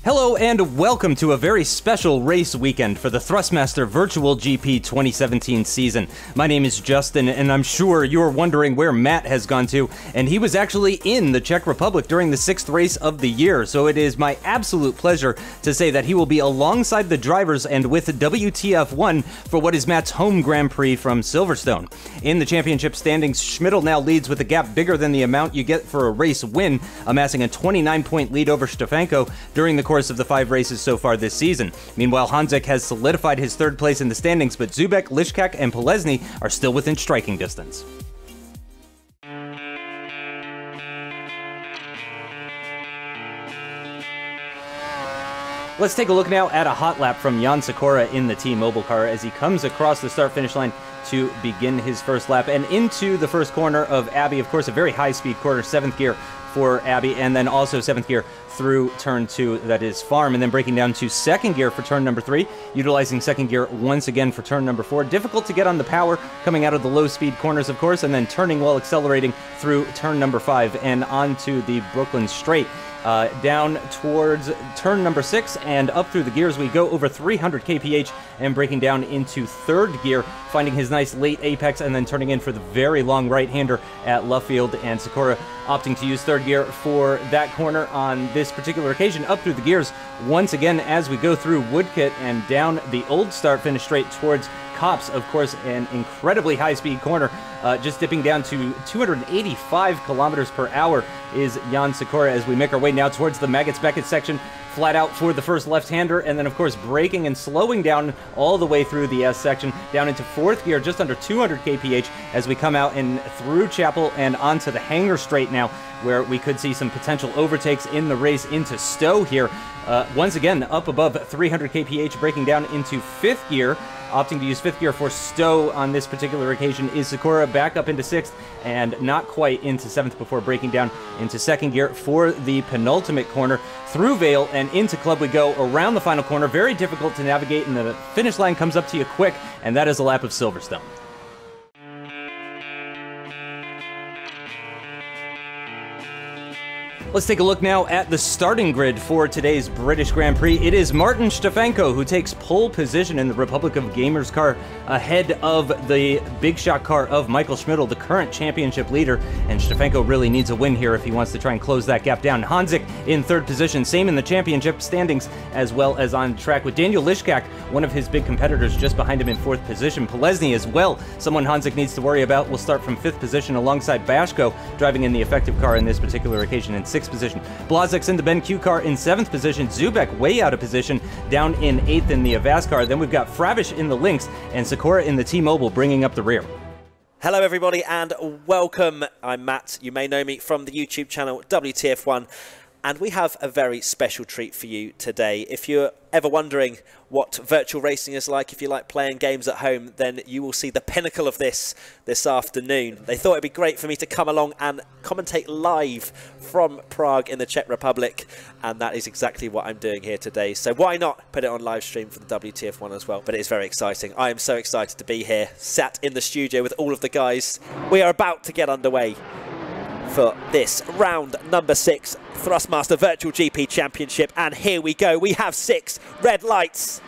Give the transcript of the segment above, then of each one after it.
Hello and welcome to a very special race weekend for the Thrustmaster Virtual GP 2017 season. My name is Justin, and I'm sure you're wondering where Matt has gone to, and he was actually in the Czech Republic during the 6th race of the year, so it is my absolute pleasure to say that he will be alongside the drivers and with WTF1 for what is Matt's home Grand Prix from Silverstone. In the championship standings, Schmidl now leads with a gap bigger than the amount you get for a race win, amassing a 29-point lead over Stefanko during the course of the 5 races so far this season. Meanwhile, Honzik has solidified his 3rd place in the standings, but Zubek, Lishkak, and Polesny are still within striking distance. Let's take a look now at a hot lap from Jan Sikora in the T-Mobile car as he comes across the start-finish line to begin his first lap and into the first corner of Abbey. Of course, a very high-speed corner, 7th gear for Abbey, and then also 7th gear through turn 2, that is Farm, and then breaking down to 2nd gear for turn number 3, utilizing 2nd gear once again for turn number 4. Difficult to get on the power coming out of the low-speed corners, of course, and then turning while accelerating through turn number 5 and onto the Brooklyn Straight. Down towards turn number 6 and up through the gears we go, over 300 kph, and breaking down into 3rd gear, finding his nice late apex and then turning in for the very long right-hander at Luffield, and Sikora opting to use 3rd gear for that corner on this particular occasion, up through the gears once again as we go through Woodkit and down the old start-finish straight towards Cops. Of course, an incredibly high-speed corner, just dipping down to 285 kilometers per hour is Jan Sikora as we make our way now towards the Maggots-Beckett section, flat out for the first left-hander, and then of course braking and slowing down all the way through the S section, down into 4th gear, just under 200 kph as we come out and through Chapel and onto the Hangar Straight now, where we could see some potential overtakes in the race into Stowe here. Once again, up above 300 kph, breaking down into 5th gear. Opting to use 5th gear for Stowe on this particular occasion is Sikora, back up into 6th and not quite into 7th before breaking down into 2nd gear for the penultimate corner. Through Vale and into Club we go, around the final corner. Very difficult to navigate, and the finish line comes up to you quick, and that is a lap of Silverstone. Let's take a look now at the starting grid for today's British Grand Prix. It is Martin Stefanko who takes pole position in the Republic of Gamers car ahead of the big shot car of Michael Schmidl, the current championship leader, and Stefanko really needs a win here if he wants to try and close that gap down. Honzik in 3rd position, same in the championship standings as well as on track, with Daniel Lishkak, one of his big competitors, just behind him in 4th position. Polesny as well, someone Honzik needs to worry about, will start from 5th position alongside Bashko, driving in the effective car in this particular occasion in 6th position. Blazek's in the Ben Q car in 7th position. Zubek way out of position, down in 8th in the Avaz car. Then we've got Fravish in the Lynx and Sikora in the T-Mobile bringing up the rear. Hello everybody and welcome. I'm Matt. You may know me from the YouTube channel WTF1, and we have a very special treat for you today. If you're ever wondering what virtual racing is like, if you like playing games at home, then you will see the pinnacle of this afternoon. They thought it'd be great for me to come along and commentate live from Prague in the Czech Republic, and that is exactly what I'm doing here today. So why not put it on live stream for the WTF1 as well? But it's very exciting. I am so excited to be here, sat in the studio with all of the guys. We are about to get underway for this round number 6 Thrustmaster Virtual GP Championship, and here we go. We have 6 red lights.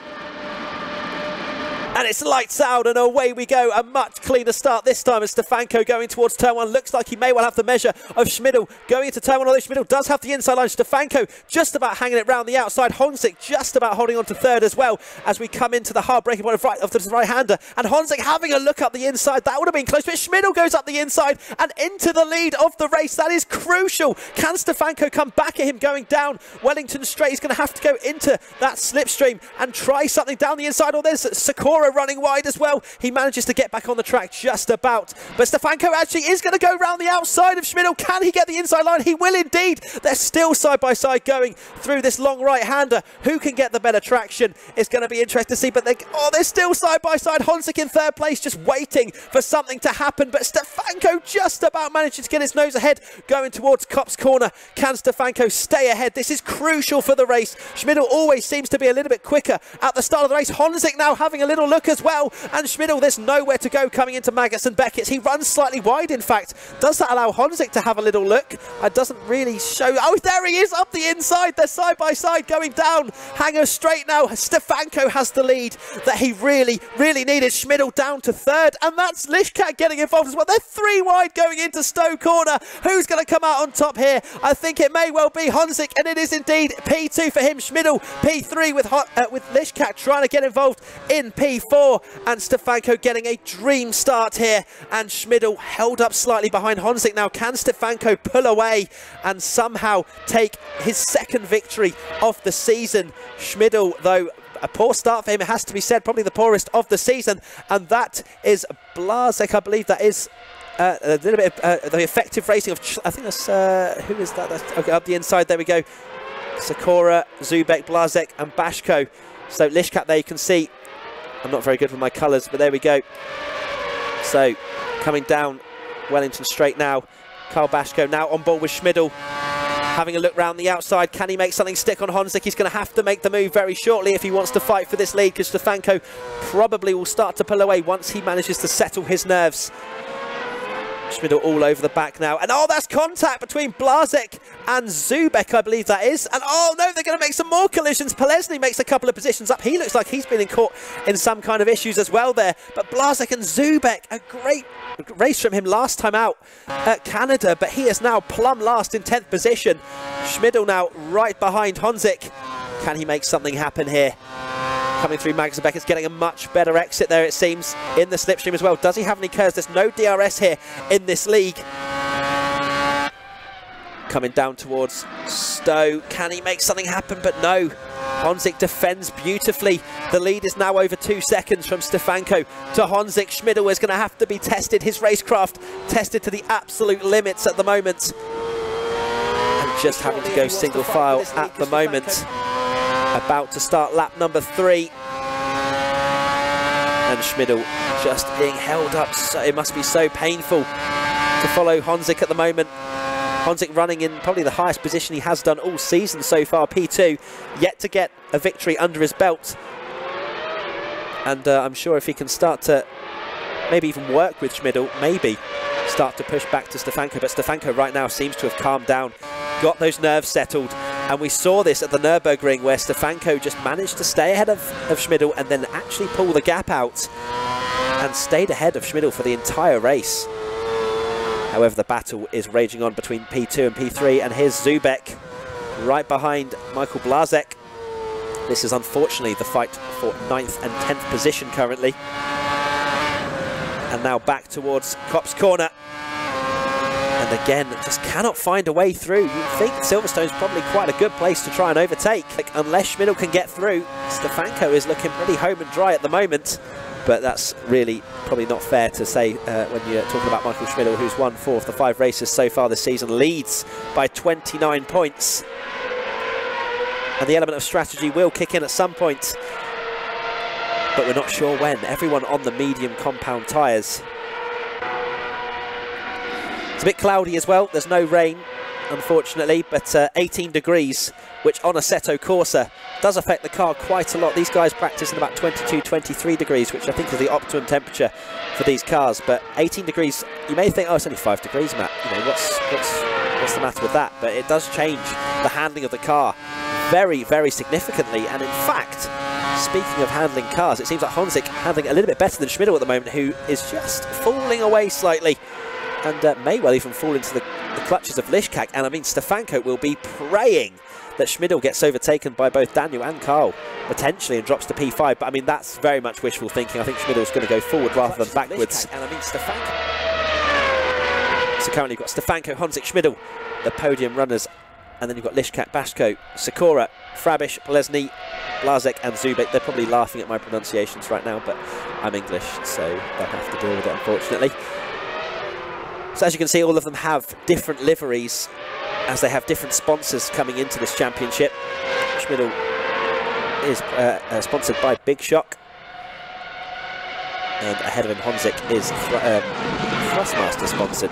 And it's lights out and away we go. A much cleaner start this time as Stefanko going towards turn 1. Looks like he may well have the measure of Schmidl going into turn 1, although Schmidl does have the inside line. Stefanko just about hanging it round the outside. Honzik just about holding on to 3rd as well as we come into the hard braking point of the right-hander. And Honzik having a look up the inside. That would have been close, but Schmidl goes up the inside and into the lead of the race. That is crucial. Can Stefanko come back at him going down Wellington Straight? He's going to have to go into that slipstream and try something down the inside. Or there's Sikora running wide as well. He manages to get back on the track just about, but Stefanko actually is going to go round the outside of Schmidl. Can he get the inside line? He will indeed. They're still side by side going through this long right-hander. Who can get the better traction? It's going to be interesting to see, but they're still side by side. Honzik in 3rd place, just waiting for something to happen, but Stefanko just about manages to get his nose ahead going towards Cop's corner. Can Stefanko stay ahead? This is crucial for the race. Schmidl always seems to be a little bit quicker at the start of the race. Honzik now having a little look look as well. And Schmidl, there's nowhere to go coming into Maggotts and Beckett. He runs slightly wide, in fact. Does that allow Honzik to have a little look? It doesn't really show. Oh, there he is up the inside. They're side by side going down. Hanger straight now. Stefanko has the lead that he really needed. Schmidl down to third, and that's Lishkat getting involved as well. They're 3 wide going into Stowe corner. Who's going to come out on top here? I think it may well be Honzik, and it is indeed P2 for him. Schmidl P3 with Lishkat trying to get involved in P4, and Stefanko getting a dream start here, and Schmidl held up slightly behind Honzik. Now can Stefanko pull away and somehow take his second victory of the season? Schmidl, though, a poor start for him, it has to be said, probably the poorest of the season, and that is Blazek. I believe that is a little bit of the effective racing of, I think that's, who is that? That's, okay, up the inside, there we go. Sakura, Zubek, Blazek and Bashko. So Lishkat there, you can see, I'm not very good with my colours, but there we go. So coming down Wellington straight now, Karl Bashko now on board with Schmidl. Having a look round the outside, can he make something stick on Honzik? He's going to have to make the move very shortly if he wants to fight for this lead, because Stefanko probably will start to pull away once he manages to settle his nerves. Schmidl all over the back now, and oh, that's contact between Blazek and Zubek, I believe that is, and oh no, they're going to make some more collisions. Polesny makes a couple of positions up. He looks like he's been caught in some kind of issues as well there, but Blazek and Zubek, a great race from him last time out at Canada, but he is now plumb last in 10th position. Schmidl now right behind Honzik. Can he make something happen here? Coming through, Maggotts and Beckett's getting a much better exit there, it seems, in the slipstream as well. Does he have any curves? There's no DRS here in this league. Coming down towards Stowe. Can he make something happen? But no. Honzik defends beautifully. The lead is now over 2 seconds from Stefanko to Honzik. Schmidl is going to have to be tested, his racecraft tested to the absolute limits at the moment. And just having to go single file at the moment. About to start lap number 3. And Schmidl just being held up. So it must be so painful to follow Honzik at the moment. Honzik running in probably the highest position he has done all season so far, P2, yet to get a victory under his belt. And I'm sure if he can start to maybe even work with Schmidl, maybe start to push back to Stefanko. But Stefanko right now seems to have calmed down, got those nerves settled. And we saw this at the Nürburgring, where Stefanko just managed to stay ahead of Schmidl and then actually pull the gap out and stayed ahead of Schmidl for the entire race. However, the battle is raging on between P2 and P3, and here's Zubek right behind Michael Blazek. This is unfortunately the fight for 9th and 10th position currently. And now back towards Copse Corner. And again, just cannot find a way through. You'd think Silverstone's probably quite a good place to try and overtake. Unless Schmidl can get through, Stefanko is looking pretty home and dry at the moment. But that's really probably not fair to say when you're talking about Michael Schmidl, who's won 4 of the 5 races so far this season, leads by 29 points. And the element of strategy will kick in at some point, but we're not sure when. Everyone on the medium compound tyres. It's a bit cloudy as well. There's no rain, unfortunately, but 18 degrees, which on Assetto Corsa does affect the car quite a lot. These guys practice in about 22, 23 degrees, which I think is the optimum temperature for these cars. But 18 degrees, you may think, oh, it's only 5 degrees, Matt. You know, what's the matter with that? But it does change the handling of the car very, very significantly. And in fact, speaking of handling cars, it seems like Honzik handling a little bit better than Schmidl at the moment, who is just falling away slightly and may well even fall into the clutches of Lishkat. And I mean, Stefanko will be praying that Schmidl gets overtaken by both Daniel and Karl, potentially, and drops to P5. But I mean, that's very much wishful thinking. I think Schmidl's going to go forward rather than backwards. And I mean, Stefanko. So currently you've got Stefanko, Honzik, Schmidl, the podium runners. And then you've got Lishkat, Bashko, Sakura, Frabish, Polesny, Blazek and Zubek. They're probably laughing at my pronunciations right now, but I'm English, so they'll have to deal with it, unfortunately. So as you can see, all of them have different liveries, as they have different sponsors coming into this championship. Schmidl is sponsored by Big Shock, and ahead of him Honzik is Thrustmaster sponsored.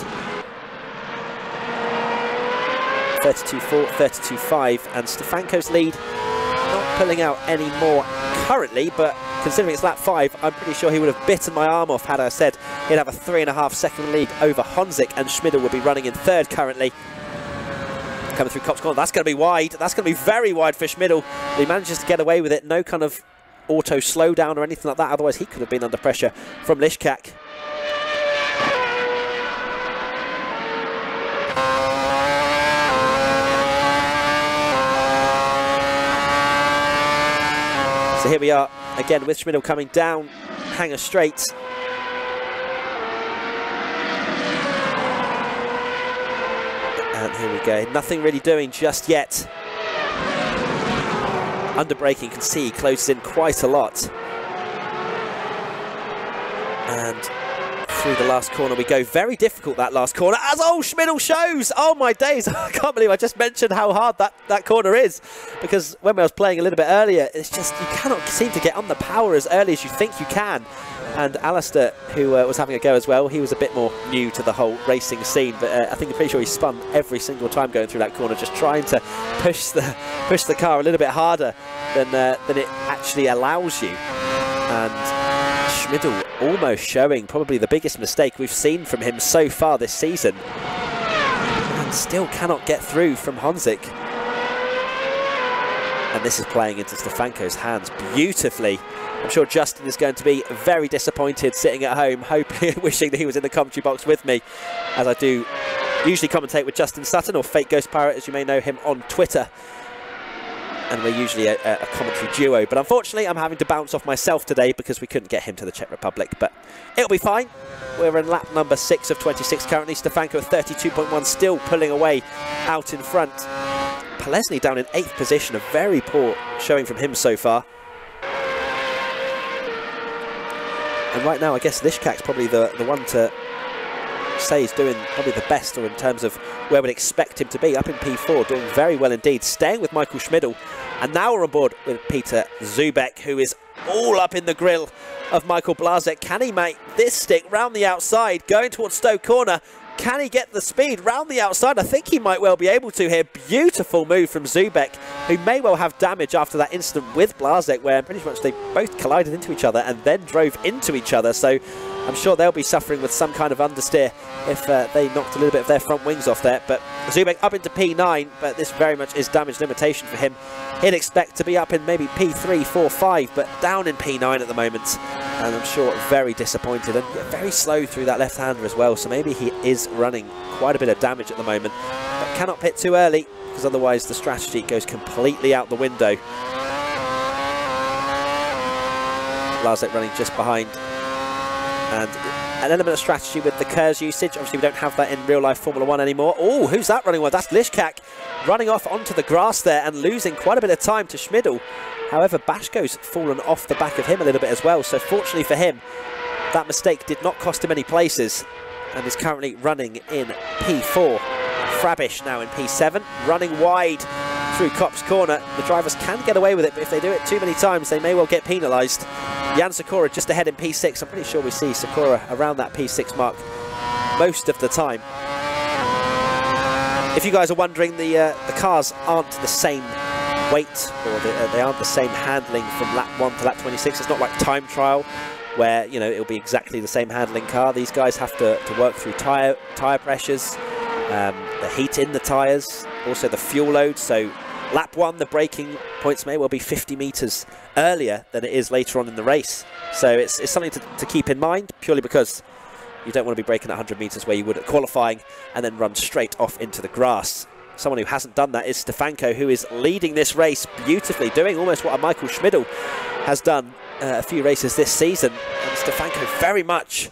32.4, 32.5, and Stefanko's lead not pulling out any more currently, but considering it's lap 5, I'm pretty sure he would have bitten my arm off had I said he'd have a 3.5 second lead over Honzik, and Schmidl would be running in 3rd currently. Coming through Copse Corner, that's going to be wide. That's going to be very wide for Schmidl. He manages to get away with it. No kind of auto slowdown or anything like that. Otherwise, he could have been under pressure from Lishkak. So here we are again with Schmidl coming down Hanger Straight. And here we go. Nothing really doing just yet. Under braking, you can see he closes in quite a lot. And through the last corner we go. Very difficult, that last corner, as Schmidl shows. Oh my days, I can't believe I just mentioned how hard that corner is, because when I was playing a little bit earlier, it's just you cannot seem to get on the power as early as you think you can. And Alistair, who was having a go as well, he was a bit more new to the whole racing scene, but I think I'm pretty sure he spun every single time going through that corner, just trying to push the car a little bit harder than it actually allows you. And Schmidl almost showing probably the biggest mistake we've seen from him so far this season, and still cannot get through from Honzik. And this is playing into Stefanko's hands beautifully. I'm sure Justin is going to be very disappointed sitting at home, hoping, wishing that he was in the commentary box with me, as I do usually commentate with Justin Sutton, or Fake Ghost Pirate as you may know him on Twitter. And we're usually a commentary duo, but unfortunately I'm having to bounce off myself today because we couldn't get him to the Czech Republic, but it'll be fine. We're in lap number 6 of 26 currently. Stefanko at 32.1, still pulling away out in front. Polesny down in 8th position, a very poor showing from him so far. And right now I guess Lishkak's probably the one to say he's doing probably the best, or in terms of where we'd expect him to be, up in P4, doing very well indeed, staying with Michael Schmidl. And now we're on board with Peter Zubek, who is all up in the grill of Michael Blazek. Can he make this stick round the outside, going towards Stowe Corner? Can he get the speed round the outside? I think he might well be able to here. Beautiful move from Zubek, who may well have damage after that incident with Blazek, where pretty much they both collided into each other and then drove into each other. So I'm sure they'll be suffering with some kind of understeer if they knocked a little bit of their front wings off there. But Zubek up into P9, but this very much is damage limitation for him. He'd expect to be up in maybe P3, 4, 5, but down in P9 at the moment. And I'm sure very disappointed, and very slow through that left-hander as well. So maybe he is running quite a bit of damage at the moment, but cannot pit too early, because otherwise the strategy goes completely out the window. Blazek running just behind, and an element of strategy with the KERS usage. Obviously we don't have that in real life Formula 1 anymore. Oh, who's that running well? That's Lishkak running off onto the grass there and losing quite a bit of time to Schmidl. However, Bashko's fallen off the back of him a little bit as well, so fortunately for him, that mistake did not cost him any places, and is currently running in P4. Frabish now in P7, running wide through Copse Corner. The drivers can get away with it, but if they do it too many times, they may well get penalised. Jan Sakura just ahead in P6. I'm pretty sure we see Sakura around that P6 mark most of the time. If you guys are wondering, the cars aren't the same weight, or they aren't the same handling from lap 1 to lap 26. It's not like time trial, where it'll be exactly the same handling car. These guys have to work through tyre pressures, the heat in the tyres, also the fuel load. So lap 1, the braking points may well be 50 metres earlier than it is later on in the race. So it's something to keep in mind, purely because you don't want to be braking at 100 metres where you would at qualifying and then run straight off into the grass. Someone who hasn't done that is Stefanko, who is leading this race beautifully, doing almost what a Michael Schmidl has done a few races this season. And Stefanko very much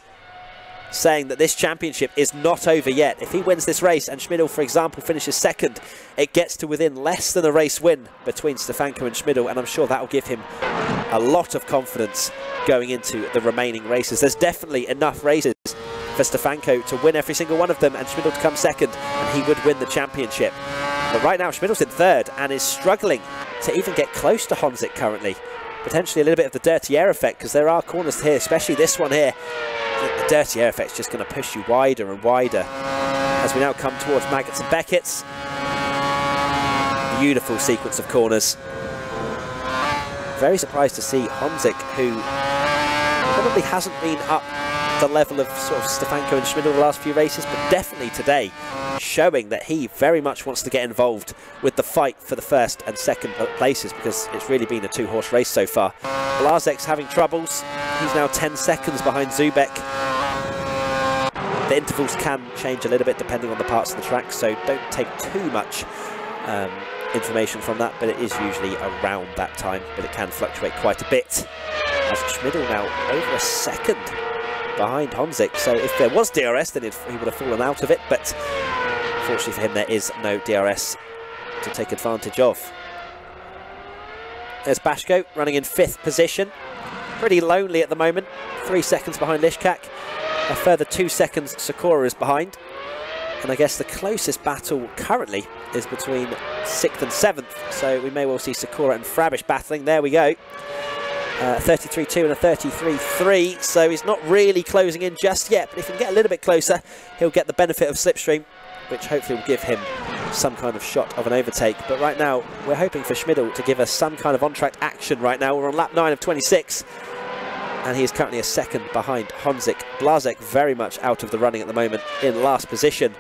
saying that this championship is not over yet. If he wins this race and Schmidl, for example, finishes second, it gets to within less than a race win between Stefanko and Schmidl, and I'm sure that will give him a lot of confidence going into the remaining races. There's definitely enough races for Stefanko to win every single one of them and Schmidl to come second, and he would win the championship. But right now Schmidl's in third and is struggling to even get close to Honzik currently. Potentially a little bit of the dirty air effect, because there are corners here, especially this one here. The dirty air effect is just going to push you wider and wider as we now come towards Maggots and Beckett's. Beautiful sequence of corners. very surprised to see Honzik, who probably hasn't been up the level of sort of Stefanko and Schmidl the last few races, but definitely today showing that he very much wants to get involved with the fight for the first and second places, because it's really been a two-horse race so far. Blazek's having troubles. He's now 10 seconds behind Zubek. The intervals can change a little bit depending on the parts of the track, so don't take too much information from that, but it is usually around that time, but it can fluctuate quite a bit. As Schmidl now over a second behind Honzik, so if there was DRS then he would have fallen out of it, but fortunately for him there is no DRS to take advantage of. There's Bashko running in 5th position, pretty lonely at the moment, 3 seconds behind Lishkak, a further 2 seconds Sakura is behind, and I guess the closest battle currently is between 6th and 7th, so we may well see Sakura and Frabish battling. There we go. 33.2 and a 33.3, so he's not really closing in just yet, but if he can get a little bit closer, he'll get the benefit of slipstream, which hopefully will give him some kind of shot of an overtake. But right now, we're hoping for Schmidl to give us some kind of on-track action right now. We're on lap 9 of 26, and he is currently a second behind Honzik. Blazek very much out of the running at the moment, in last position.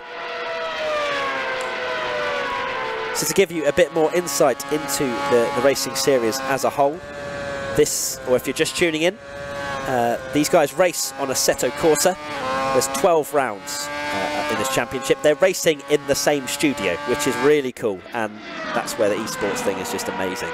So to give you a bit more insight into the racing series as a whole, this, or if you're just tuning in, these guys race on Assetto Corsa. There's 12 rounds in this championship. They're racing in the same studio, which is really cool, and that's where the esports thing is just amazing.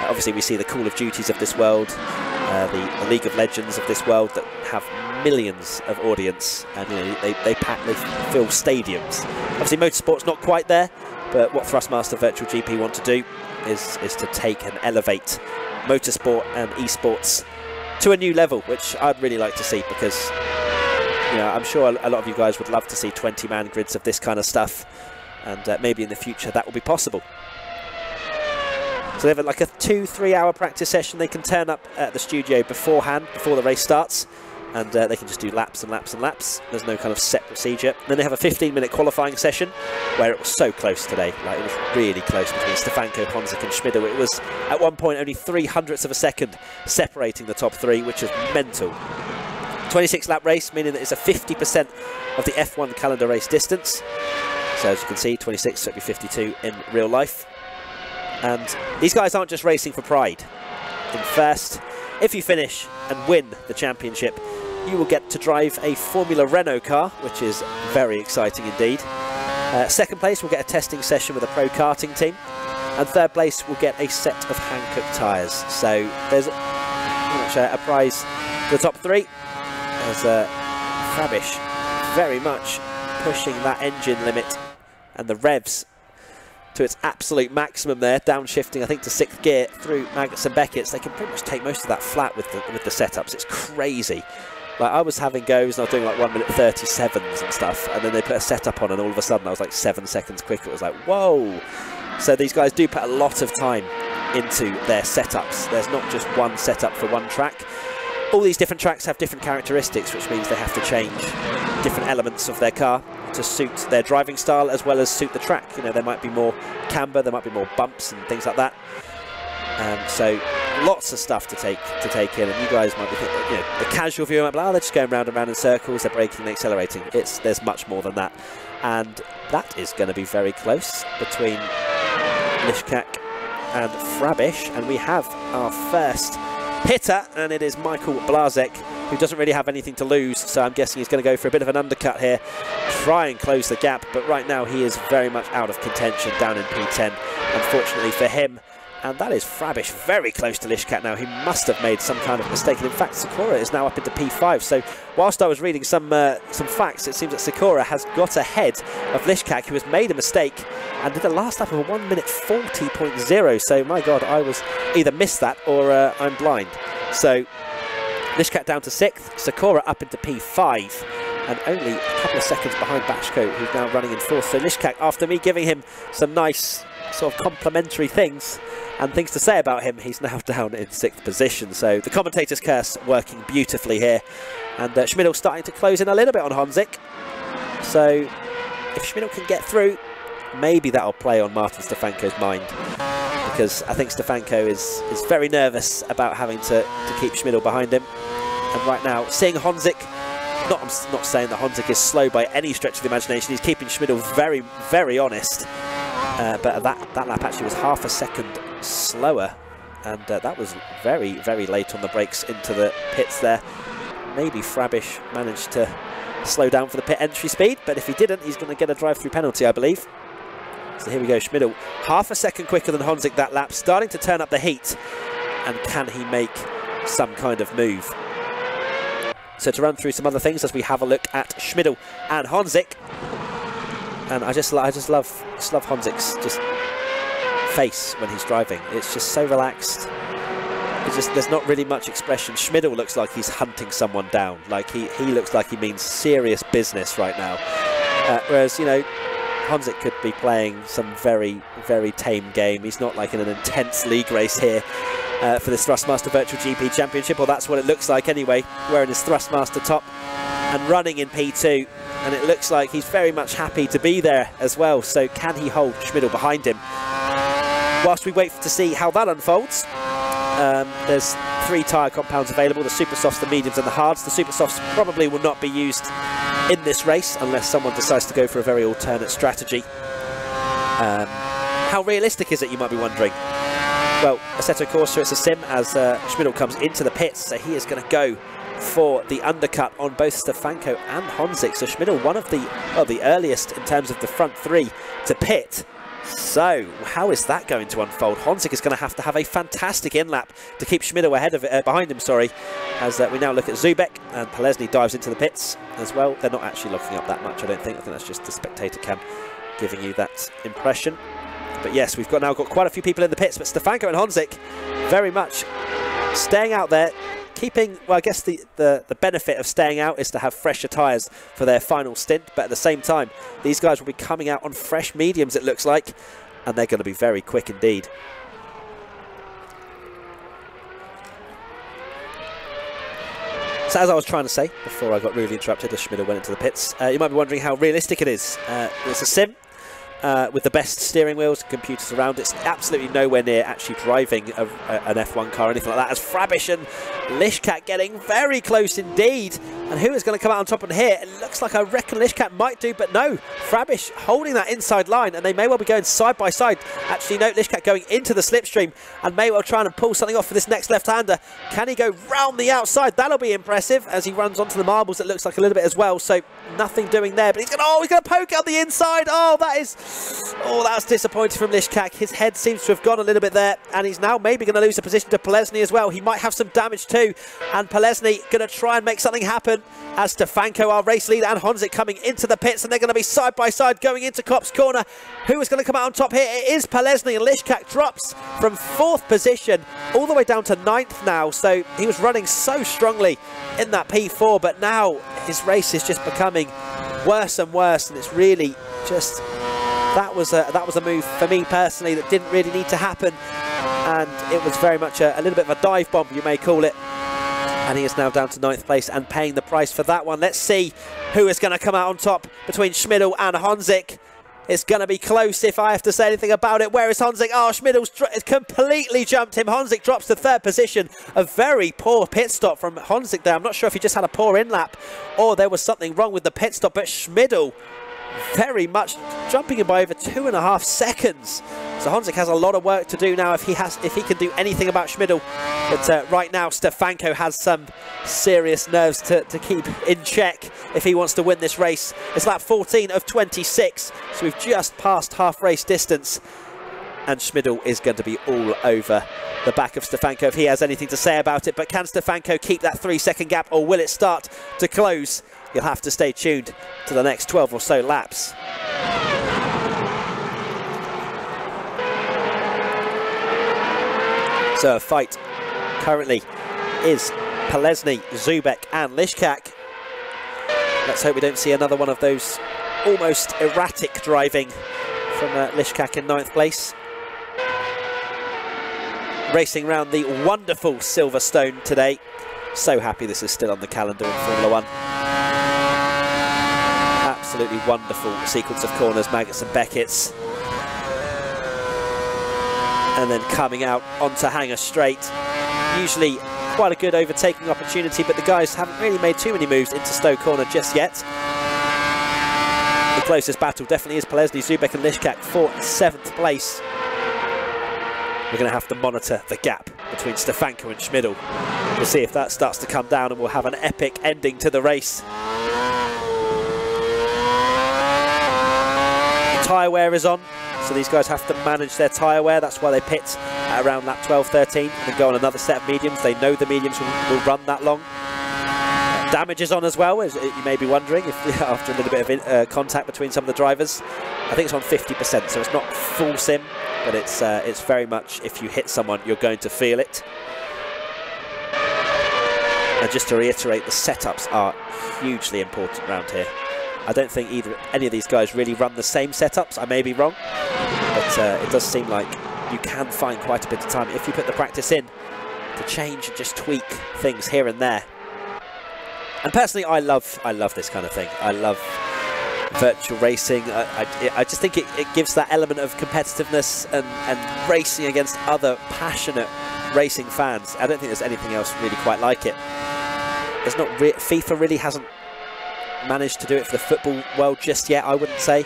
Obviously we see the Call of Duties of this world, the League of Legends of this world that have millions of audience, and you know, they fill stadiums. Obviously motorsport's not quite there, but what Thrustmaster Virtual GP want to do is to take and elevate motorsport and esports to a new level, which I'd really like to see, because you know, I'm sure a lot of you guys would love to see 20-man grids of this kind of stuff, and maybe in the future that will be possible. So they have like a 2-3 hour practice session. They can turn up at the studio beforehand, before the race starts, and they can just do laps and laps and laps. There's no kind of set procedure. Then they have a 15-minute qualifying session where it was so close today. Like, it was really close between Stefanko, Honzik and Schmidl. It was at one point only 0.03 of a second separating the top 3, which is mental. 26 lap race, meaning that it's a 50% of the F1 calendar race distance. So as you can see, 26, so it'll be 52 in real life. And these guys aren't just racing for pride. In first, if you finish and win the championship, you will get to drive a Formula Renault car, which is very exciting indeed. Second place will get a testing session with a pro karting team, and third place will get a set of Hankook tyres. So there's pretty much a prize for the top 3. There's Frabish very much pushing that engine limit and the revs to its absolute maximum there, downshifting I think to 6th gear through Magnus and Beckett's. They can pretty much take most of that flat with the setups. It's crazy. Like, I was having goes and I was doing like 1 minute 37s and stuff, and then they put a setup on and all of a sudden I was like 7 seconds quicker. It was like, whoa. So these guys do put a lot of time into their setups. There's not just one setup for one track. All these different tracks have different characteristics, which means they have to change different elements of their car to suit their driving style as well as suit the track. You know, there might be more camber, there might be more bumps and things like that. So lots of stuff to take in, and you guys might be thinking, you know, the casual viewer might be like, oh, they're just going round and round in circles, they're braking and accelerating. There's much more than that, and that is going to be very close between Lishkak and Frabish, and we have our first hitter, and it is Michael Blazek, who doesn't really have anything to lose, so I'm guessing he's going to go for a bit of an undercut here, try and close the gap, but right now he is very much out of contention down in P10, unfortunately for him. And that is Frabish very close to Lishkak now. He must have made some kind of mistake, and in fact Sakura is now up into P5. So whilst I was reading some facts, it seems that Sakura has got ahead of Lishkak, who has made a mistake and did a last lap of a 1 minute 40.0. So my god, I was either missed that or I'm blind. So Lishkak down to 6th, Sakura up into P5, and only a couple of seconds behind Bashko, who's now running in 4th. So Lishkak, after me giving him some nice sort of complimentary things and things to say about him, he's now down in 6th position. So the commentator's curse working beautifully here, and Schmidl starting to close in a little bit on Honzik. So if Schmidl can get through, maybe that'll play on Martin Stefanko's mind, because I think Stefanko is very nervous about having to keep Schmidl behind him. And right now, seeing Honzik, I'm not saying that Honzik is slow by any stretch of the imagination. He's keeping Schmidl very, very honest. But that lap actually was half a second slower. And that was very, very late on the brakes into the pits there. Maybe Frabish managed to slow down for the pit entry speed, but if he didn't, he's going to get a drive-through penalty, I believe. So here we go, Schmidl, half a second quicker than Honzik that lap, starting to turn up the heat. And can he make some kind of move? So to run through some other things as we have a look at Schmidl and Honzik. And I just love Honzik's just face when he's driving. It's just so relaxed. There's not really much expression. Schmidl looks like he's hunting someone down. Like he looks like he means serious business right now. Whereas, you know, Honzik could be playing some very, very tame game. He's not like in an intense league race here for this Thrustmaster Virtual GP Championship, or that's what it looks like anyway, wearing his Thrustmaster top and running in P2. And it looks like he's very much happy to be there as well. So can he hold Schmidl behind him? Whilst we wait to see how that unfolds, there's 3 tyre compounds available, the super softs, the mediums and the hards. The super softs probably will not be used in this race unless someone decides to go for a very alternate strategy. How realistic is it, you might be wondering? Well, Assetto Corsa, it's a sim as Schmidl comes into the pits, so he is going to go for the undercut on both Stefanko and Honzik. So Schmidl, one of the earliest in terms of the front 3 to pit. So how is that going to unfold? Honzik is going to have a fantastic in-lap to keep Schmidl ahead of behind him, sorry, as we now look at Zubek, and Polesny dives into the pits as well. They're not actually locking up that much, I don't think. I think that's just the spectator cam giving you that impression. But yes, we've now got quite a few people in the pits, but Stefanko and Honzik very much staying out there, keeping, well, I guess the benefit of staying out is to have fresher tyres for their final stint, but at the same time, these guys will be coming out on fresh mediums, it looks like, and they're going to be very quick indeed. So as I was trying to say before I got rudely interrupted as Schmidl went into the pits, you might be wondering how realistic it is. It's a sim. With the best steering wheels and computers around. It's absolutely nowhere near actually driving an F1 car or anything like that, as Frabish and Lishkat getting very close indeed. And who is going to come out on top of here? It looks like I reckon Lishkat might do, but no. Frabish holding that inside line, and they may well be going side by side. Actually, no, Lishkat going into the slipstream and may well trying to pull something off for this next left-hander. Can he go round the outside? That'll be impressive as he runs onto the marbles, it looks like a little bit as well. So nothing doing there, but he's going to poke out the inside. Oh, that's disappointing from Lishkat. His head seems to have gone a little bit there, and he's now maybe going to lose a position to Polesny as well. He might have some damage too, and Polesny going to try and make something happen as Stefanko, our race leader, and Honzik coming into the pits, and they're going to be side by side going into Kopp's corner. Who is going to come out on top here? It is Polesny, and Lishkat drops from 4th position all the way down to 9th now. So he was running so strongly in that P4, but now his race is just becoming worse and worse, and it's really just... That was a move for me personally that didn't really need to happen, and it was very much a little bit of a dive bomb, you may call it. And he is now down to 9th place and paying the price for that one. Let's see who is going to come out on top between Schmidl and Honzik. It's going to be close if I have to say anything about it. Where is Honzik? Oh, Schmidl's completely jumped him. Honzik drops to 3rd position. A very poor pit stop from Honzik there. I'm not sure if he just had a poor in-lap or there was something wrong with the pit stop, but Schmidl very much jumping him by over 2.5 seconds. So Honzik has a lot of work to do now if he can do anything about Schmidl. But right now Stefanko has some serious nerves to keep in check if he wants to win this race. It's lap 14 of 26, so we've just passed half race distance, and Schmidl is going to be all over the back of Stefanko if he has anything to say about it. But can Stefanko keep that 3-second gap, or will it start to close? You'll have to stay tuned to the next 12 or so laps. So a fight currently is Polesny, Zubek and Lishkat. Let's hope we don't see another one of those almost erratic driving from Lishkat in 9th place. Racing around the wonderful Silverstone today. So happy this is still on the calendar in Formula 1. Absolutely wonderful sequence of corners, Maggots and Beckett's. and then coming out onto Hanger Straight. Usually quite a good overtaking opportunity, but the guys haven't really made too many moves into Stowe Corner just yet. The closest battle definitely is Polesny, Zubek and Lishkak for 7th place. We're going to have to monitor the gap between Stefanko and Schmidl. We'll see if that starts to come down and we'll have an epic ending to the race. Tyre wear is on, so these guys have to manage their tyre wear. That's why they pit at around lap 12-13 and then go on another set of mediums. They know the mediums will run that long. Damage is on as well, as you may be wondering, if after a little bit of contact between some of the drivers. I think it's on 50%, so it's not full sim, but it's very much, if you hit someone, you're going to feel it. And just to reiterate, the setups are hugely important around here. I don't think any of these guys really run the same setups. I may be wrong, but it does seem like you can find quite a bit of time if you put the practice in to change and just tweak things here and there. And personally, I love this kind of thing. I love virtual racing. I just think it gives that element of competitiveness and racing against other passionate racing fans. I don't think there's anything else really quite like it. There's not FIFA really hasn't managed to do it for the football world just yet, I wouldn't say.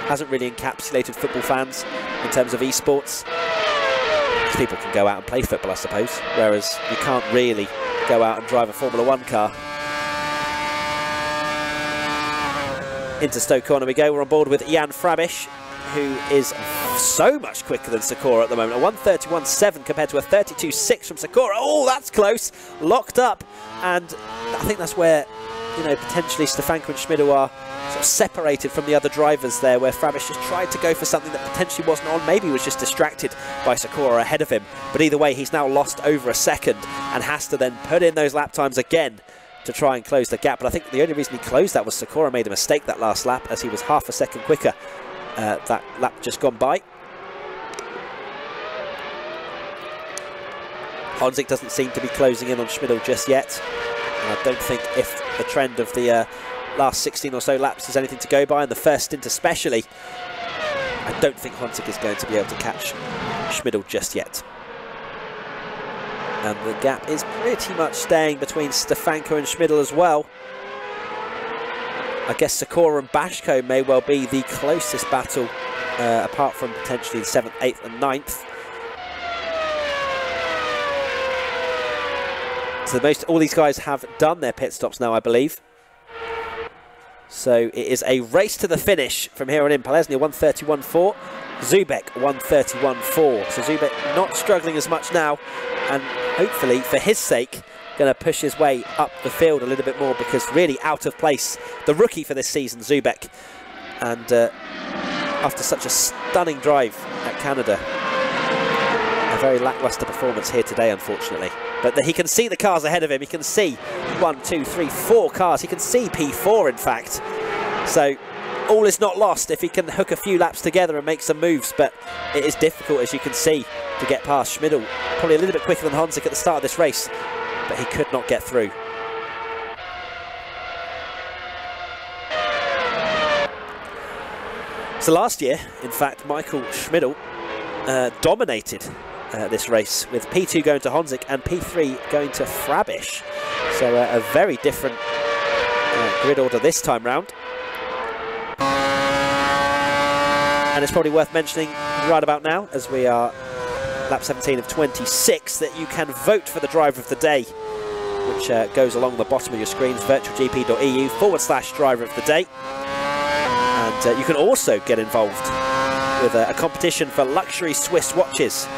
Hasn't really encapsulated football fans in terms of esports. Because people can go out and play football, I suppose, whereas you can't really go out and drive a Formula 1 car. Into Stowe Corner we go. We're on board with Jan Frabish, who is so much quicker than Sakura at the moment. A 1:31.7 compared to a 32.6 from Sakura. Oh, that's close. Locked up. And I think that's where, you know, potentially Stefanko and Schmidl are sort of separated from the other drivers there, where Frabish just tried to go for something that potentially wasn't on. Maybe was just distracted by Sakura ahead of him. But either way, he's now lost over a second and has to then put in those lap times again to try and close the gap. But I think the only reason he closed that was Sakura made a mistake that last lap, as he was half a second quicker that lap just gone by. Honzik doesn't seem to be closing in on Schmidl just yet. And I don't think, if the trend of the last 16 or so laps is anything to go by, and the first stint especially, I don't think Honzik is going to be able to catch Schmidl just yet. And the gap is pretty much staying between Stefanko and Schmidl as well. I guess Sakura and Bashko may well be the closest battle, apart from potentially the 7th, 8th and 9th. So all these guys have done their pit stops now, I believe. So it is a race to the finish from here on in. Polesny 1:31.4, Zubek 1:31.4. So Zubek not struggling as much now, and hopefully for his sake going to push his way up the field a little bit more, because really out of place, the rookie for this season, Zubek. And after such a stunning drive at Canada, a very lackluster performance here today, unfortunately. But he can see the cars ahead of him. He can see 1, 2, 3, 4 cars. He can see P4, in fact. So all is not lost if he can hook a few laps together and make some moves. But it is difficult, as you can see, to get past Schmidl. Probably a little bit quicker than Honzik at the start of this race, but he could not get through. So last year, in fact, Michael Schmidl dominated this race, with P2 going to Honzik and P3 going to Frabish. So a very different grid order this time round. And it's probably worth mentioning right about now, as we are lap 17 of 26, that you can vote for the driver of the day, which goes along the bottom of your screens, virtualgp.eu/driver of the day. And you can also get involved with a competition for luxury Swiss watches,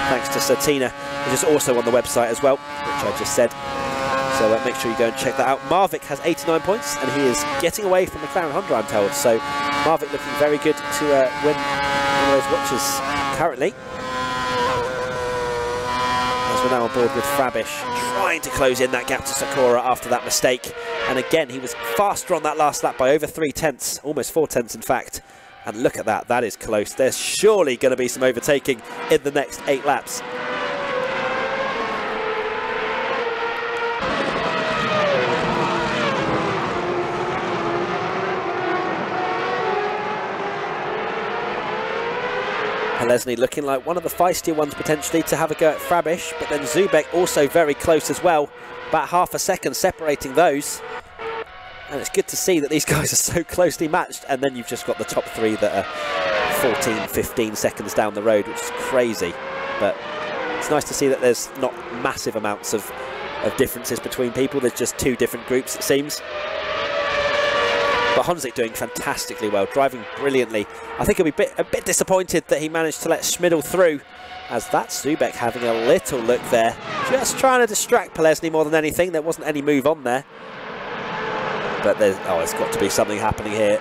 thanks to Satina, which is also on the website as well, which I just said. So make sure you go and check that out. Marvick has 89 points, and he is getting away from McLaren Honda, I'm told. So Marvick looking very good to win one of those watches currently. As we're now on board with Frabish, trying to close in that gap to Sakura after that mistake. And again, he was faster on that last lap by over 3 tenths, almost 4 tenths in fact. And look at that, that is close. There's surely going to be some overtaking in the next 8 laps. Polesny looking like one of the feistier ones potentially to have a go at Frabish, but then Zubek also very close as well, about half a second separating those. And it's good to see that these guys are so closely matched, and then you've just got the top three that are 14, 15 seconds down the road, which is crazy. But it's nice to see that there's not massive amounts of differences between people. There's just two different groups, it seems. But Honzik doing fantastically well, driving brilliantly. I think he'll be a bit disappointed that he managed to let Schmidl through, as that's Zubek having a little look there. Just trying to distract Polesny more than anything. There wasn't any move on there. But there's got to be something happening here.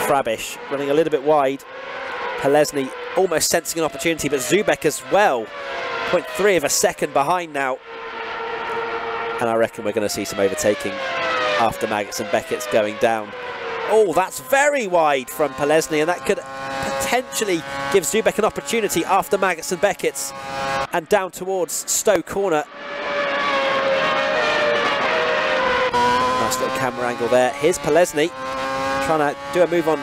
Frabish running a little bit wide. Polesny almost sensing an opportunity, but Zubek as well. 0.3 of a second behind now. And I reckon we're going to see some overtaking after Maggots and Beckett's going down. Oh, that's very wide from Polesny, and that could potentially give Zubek an opportunity after Maggots and Beckett's, and down towards Stowe Corner. Nice little camera angle there. Here's Polesny trying to do a move on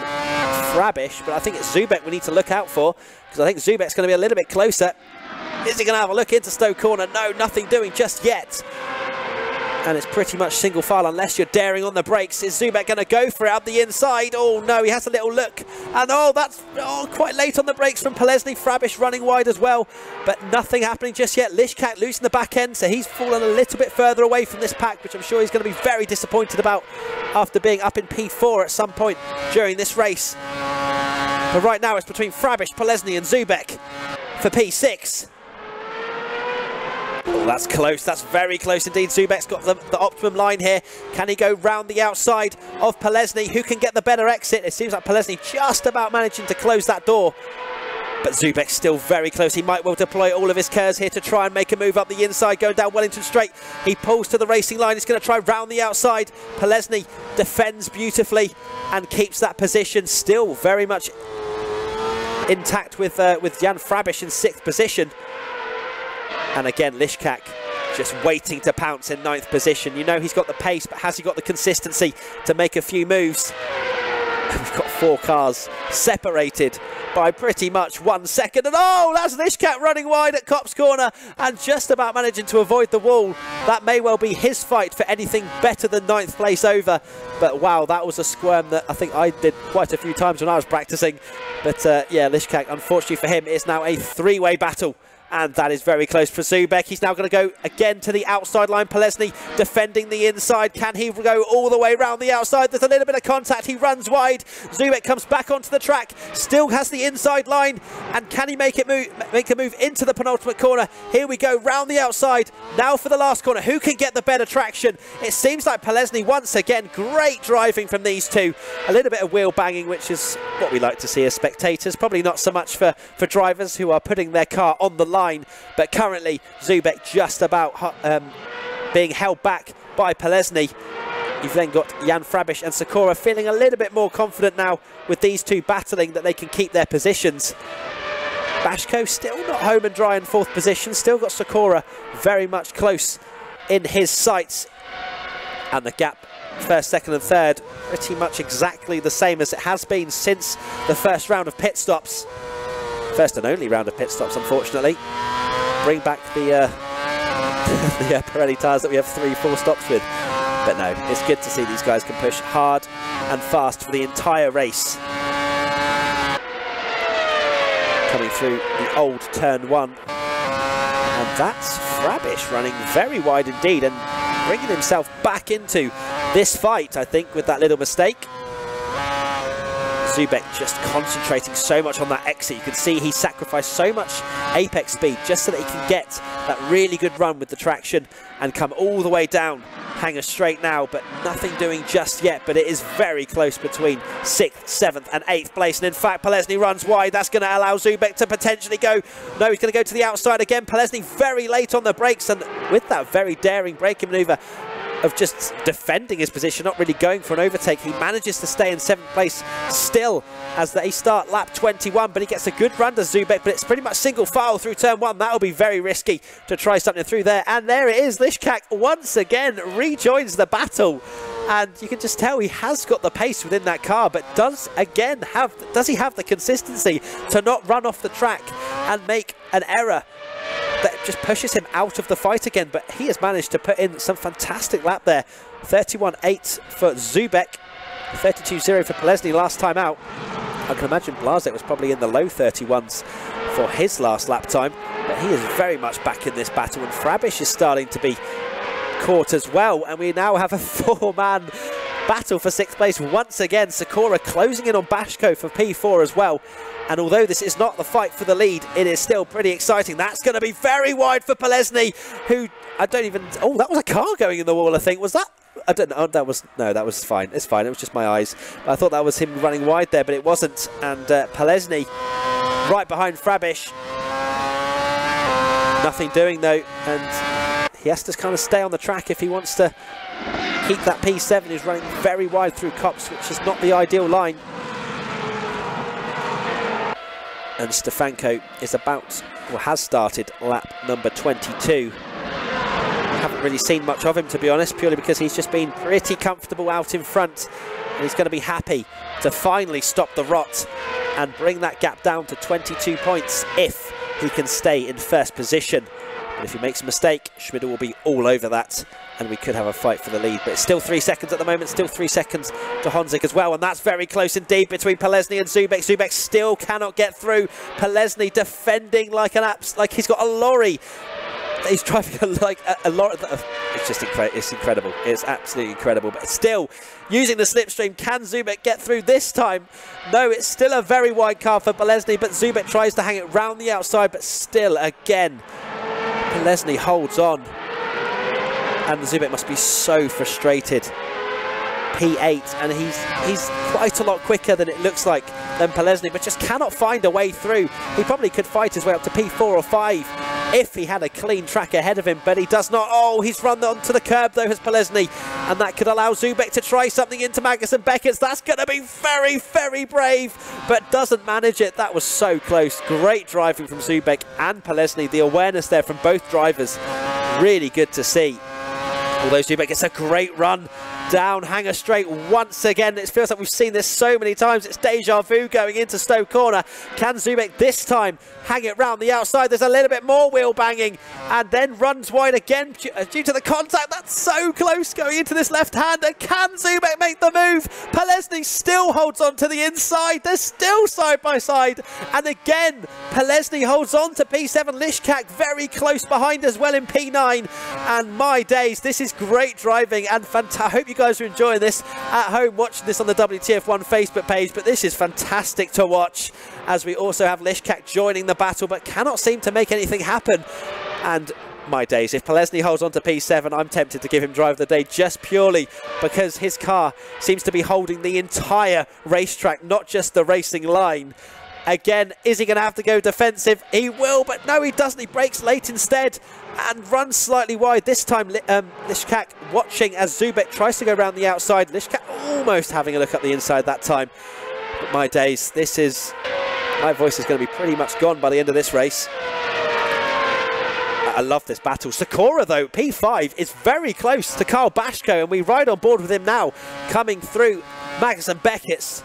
Frabish, but I think it's Zubek we need to look out for, because I think Zubek's going to be a little bit closer. Is he going to have a look into Stowe Corner? No, nothing doing just yet. And it's pretty much single file unless you're daring on the brakes. Is Zubek going to go for it up the inside? Oh no, he has a little look. And that's quite late on the brakes from Polesny. Frabish running wide as well, but nothing happening just yet. Lishkak losing the back end, so he's fallen a little bit further away from this pack, which I'm sure he's going to be very disappointed about after being up in P4 at some point during this race. But right now it's between Frabish, Polesny and Zubek for P6. Oh, that's close. That's very close indeed. Zubek's got the optimum line here. Can he go round the outside of Polesny? Who can get the better exit? It seems like Polesny just about managing to close that door. But Zubek's still very close. He might well deploy all of his curves here to try and make a move up the inside, going down Wellington Straight. He pulls to the racing line. He's going to try round the outside. Polesny defends beautifully and keeps that position still very much intact with Jan Frabish in 6th position. And again, Lishkak just waiting to pounce in 9th position. You know he's got the pace, but has he got the consistency to make a few moves? We've got 4 cars separated by pretty much 1 second. And that's Lishkak running wide at Copse Corner and just about managing to avoid the wall. That may well be his fight for anything better than 9th place over. But wow, that was a squirm that I think I did quite a few times when I was practicing. But yeah, Lishkak, unfortunately for him, it's now a 3-way battle. And that is very close for Zubek. He's now going to go again to the outside line. Polesny defending the inside. Can he go all the way around the outside? There's a little bit of contact. He runs wide. Zubek comes back onto the track. Still has the inside line. And can he make a move into the penultimate corner? Here we go, round the outside. Now for the last corner. Who can get the better traction? It seems like Polesny once again. Great driving from these two. A little bit of wheel banging, which is what we like to see as spectators. Probably not so much for drivers who are putting their car on the line. But currently Zubek just about being held back by Polesny. You've then got Jan Frabish and Sakura feeling a little bit more confident now with these two battling that they can keep their positions. Bashko still not home and dry in 4th position. Still got Sakura very much close in his sights. And the gap 1st, 2nd and 3rd pretty much exactly the same as it has been since the first round of pit stops. First and only round of pit stops, unfortunately. Bring back the Pirelli tyres that we have 3-4 stops with. But no, it's good to see these guys can push hard and fast for the entire race. Coming through the old turn 1. And that's Frabish running very wide indeed and bringing himself back into this fight, I think, with that little mistake. Zubek just concentrating so much on that exit. You can see he sacrificed so much apex speed just so that he can get that really good run with the traction and come all the way down. Hanger straight now, but nothing doing just yet. But it is very close between 6th, 7th and 8th place. And in fact, Polesny runs wide. That's going to allow Zubek to potentially go. No, he's going to go to the outside again. Polesny very late on the brakes, and with that very daring braking manoeuvre of just defending his position, not really going for an overtake, he manages to stay in 7th place still as they start lap 21, but he gets a good run to Zubek, but it's pretty much single file through turn 1. That'll be very risky to try something through there. And there it is, Lishkak once again rejoins the battle. and you can just tell he has got the pace within that car, but does he have the consistency to not run off the track and make an error that just pushes him out of the fight again? But he has managed to put in some fantastic lap there. 31.8 for Zubek, 32.0 for Polesny last time out. I can imagine Blazek was probably in the low 31s for his last lap time, but he is very much back in this battle, and Frabish is starting to be caught as well, and we now have a four-man battle for 6th place once again. Sakura closing in on Bashko for P4 as well, and although this is not the fight for the lead, it is still pretty exciting. That's going to be very wide for Polesny, who I don't even... Oh, that was a car going in the wall, I think. Was that... I don't know. That was fine. It's fine. It was just my eyes. I thought that was him running wide there, but it wasn't. And Polesny right behind Frabish. Nothing doing though, and he has to kind of stay on the track if he wants to keep that P7. He's running very wide through Copse, which is not the ideal line. And Stefanko is about, or has started, lap number 22. Haven't really seen much of him, to be honest, purely because he's just been pretty comfortable out in front, and he's going to be happy to finally stop the rot and bring that gap down to 22 points if he can stay in first position. But if he makes a mistake, Schmidl will be all over that, and we could have a fight for the lead. But it's still 3 seconds at the moment, still 3 seconds to Honzik as well, and that's very close indeed between Polesny and Zubek. Zubek still cannot get through. Polesny defending like like he's got a lorry. He's driving like a lorry. It's just it's incredible. It's absolutely incredible. But still, using the slipstream, can Zubek get through this time? No, it's still a very wide car for Polesny, but Zubek tries to hang it round the outside, but still, again, Polesny holds on. And Zubek must be so frustrated. P8, and he's quite a lot quicker than it looks like than Polesny, but just cannot find a way through. He probably could fight his way up to P4 or 5 if he had a clean track ahead of him, but he does not. Oh, he's run onto the curb though, has Polesny, and that could allow Zubek to try something into Magnus and Beckett's. That's going to be very, very brave, but doesn't manage it. That was so close. Great driving from Zubek and Polesny. The awareness there from both drivers, really good to see. Although Zubek gets a great run down Hanger Straight once again. It feels like we've seen this so many times. It's deja vu going into Stowe Corner. Can Zubek this time hang it round the outside? There's a little bit more wheel banging, and then runs wide again due to the contact. That's so close going into this left-hander. Can Zubek make the move? Polesny still holds on to the inside. They're still side by side, and again Polesny holds on to P7. Lishkak very close behind as well in P9, and my days, this is great driving and fantastic. I hope you guys are enjoying this at home, watching this on the WTF1 Facebook page, but this is fantastic to watch, as we also have Lishkak joining the battle but cannot seem to make anything happen. And my days, if Polesny holds on to P7, I'm tempted to give him drive of the day, just purely because his car seems to be holding the entire racetrack, not just the racing line. Again, is he going to have to go defensive? He will, but no, he doesn't. He brakes late instead and runs slightly wide. This time, Lishkak watching as Zubek tries to go around the outside. Lishkak almost having a look at the inside that time. But my days, this is... my voice is going to be pretty much gone by the end of this race. I love this battle. Sakura, though, P5, is very close to Carl Bashko, and we ride on board with him now, coming through Magnus and Beckett's.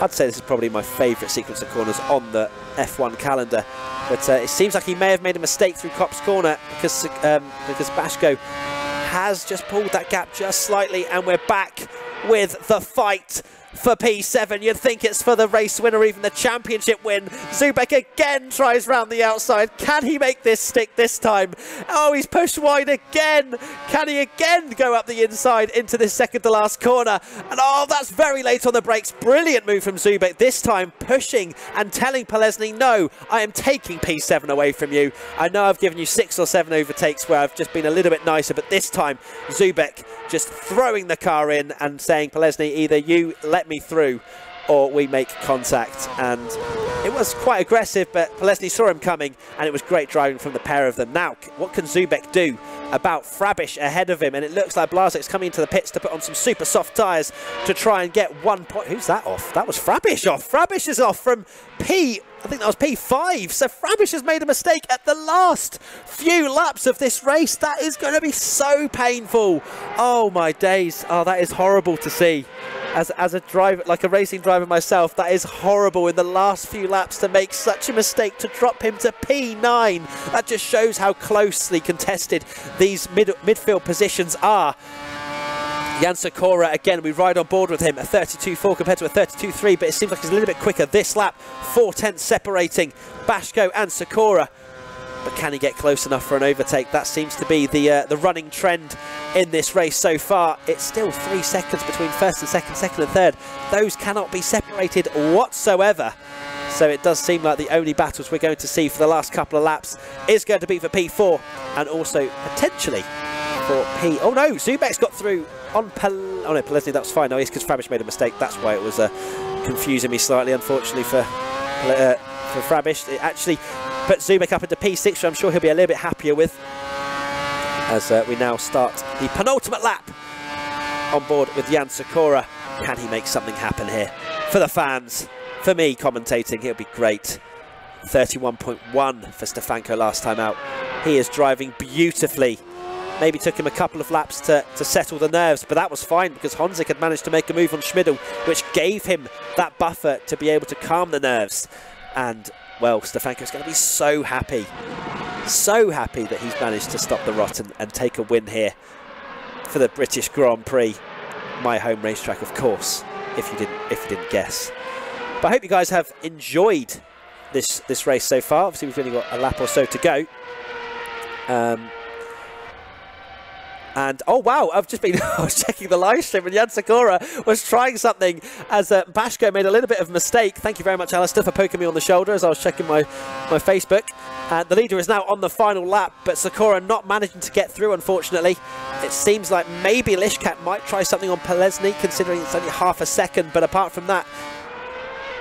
I'd say this is probably my favourite sequence of corners on the F1 calendar, but it seems like he may have made a mistake through Copse Corner because Bashko has just pulled that gap just slightly, and we're back with the fight for P7. You'd think it's for the race win or even the championship win. Zubek again tries round the outside. Can he make this stick this time? Oh, he's pushed wide again. Can he again go up the inside into this second to last corner? And oh, that's very late on the brakes. Brilliant move from Zubek, this time pushing and telling Polesny, no, I am taking P7 away from you. I know I've given you 6 or 7 overtakes where I've just been a little bit nicer, but this time Zubek just throwing the car in and saying, Polesny, either you let me through or we make contact. And it was quite aggressive, but Polesny saw him coming, and it was great driving from the pair of them. Now, what can Zubek do about Frabish ahead of him? And it looks like Blazek's coming into the pits to put on some super soft tyres to try and get 1 point. Who's that off? That was Frabish off. Frabish is off from I think that was P5. So Frabish has made a mistake at the last few laps of this race. That is going to be so painful. Oh my days. Oh, that is horrible to see. As a driver, like a racing driver myself, that is horrible in the last few laps to make such a mistake, to drop him to P9. That just shows how closely contested these midfield positions are. Jan Sikora, again, we ride on board with him, a 32.4 compared to a 32.3, but it seems like he's a little bit quicker this lap. 4/10 separating Bashko and Sikora. But can he get close enough for an overtake? That seems to be the running trend in this race so far. It's still 3 seconds between first and second, second and third. Those cannot be separated whatsoever. So it does seem like the only battles we're going to see for the last couple of laps is going to be for P4 and also potentially for P... Oh no, Zubek's got through on Oh no, Polesny, that was fine. No, it's because Frabish made a mistake. That's why it was confusing me slightly, unfortunately, for Frabish. It actually put Zubek up into P6, which I'm sure he'll be a little bit happier with, as we now start the penultimate lap on board with Jan Sikora. Can he make something happen here? For the fans, for me commentating, it'll be great. 31.1 for Stefanko last time out. He is driving beautifully. Maybe took him a couple of laps to settle the nerves, but that was fine because Honzik had managed to make a move on Schmidl, which gave him that buffer to be able to calm the nerves. And, well, Stefanko's going to be so happy that he's managed to stop the rot and take a win here for the British Grand Prix. My home racetrack, of course, if you didn't guess. But I hope you guys have enjoyed this race so far. Obviously, we've only got a lap or so to go. And oh wow, I was checking the live stream and Jan Sikora was trying something as Bashko made a little bit of a mistake. Thank you very much, Alistair, for poking me on the shoulder as I was checking my Facebook. The leader is now on the final lap, but Sikora not managing to get through, unfortunately. It seems like maybe Lishkat might try something on Polesny, considering it's only half a second, but apart from that,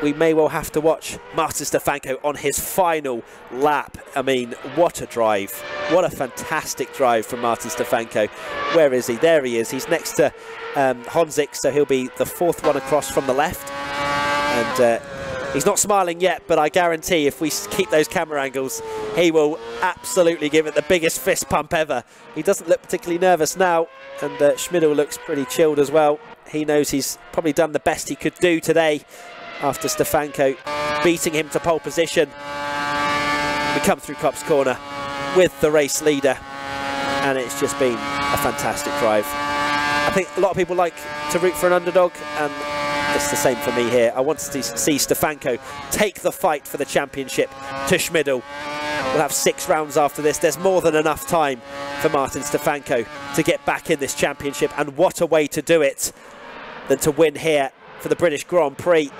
we may well have to watch Martin Stefanko on his final lap. I mean, what a drive. What a fantastic drive from Martin Stefanko. Where is he? There he is. He's next to Honzik, so he'll be the fourth one across from the left. And he's not smiling yet, but I guarantee if we keep those camera angles, he will absolutely give it the biggest fist pump ever. He doesn't look particularly nervous now, and Schmidl looks pretty chilled as well. He knows he's probably done the best he could do today after Stefanko beating him to pole position. We come through Copse Corner with the race leader, and it's just been a fantastic drive. I think a lot of people like to root for an underdog, and it's the same for me here. I want to see Stefanko take the fight for the championship to Schmidl. We'll have 6 rounds after this. There's more than enough time for Martin Stefanko to get back in this championship, and what a way to do it than to win here for the British Grand Prix.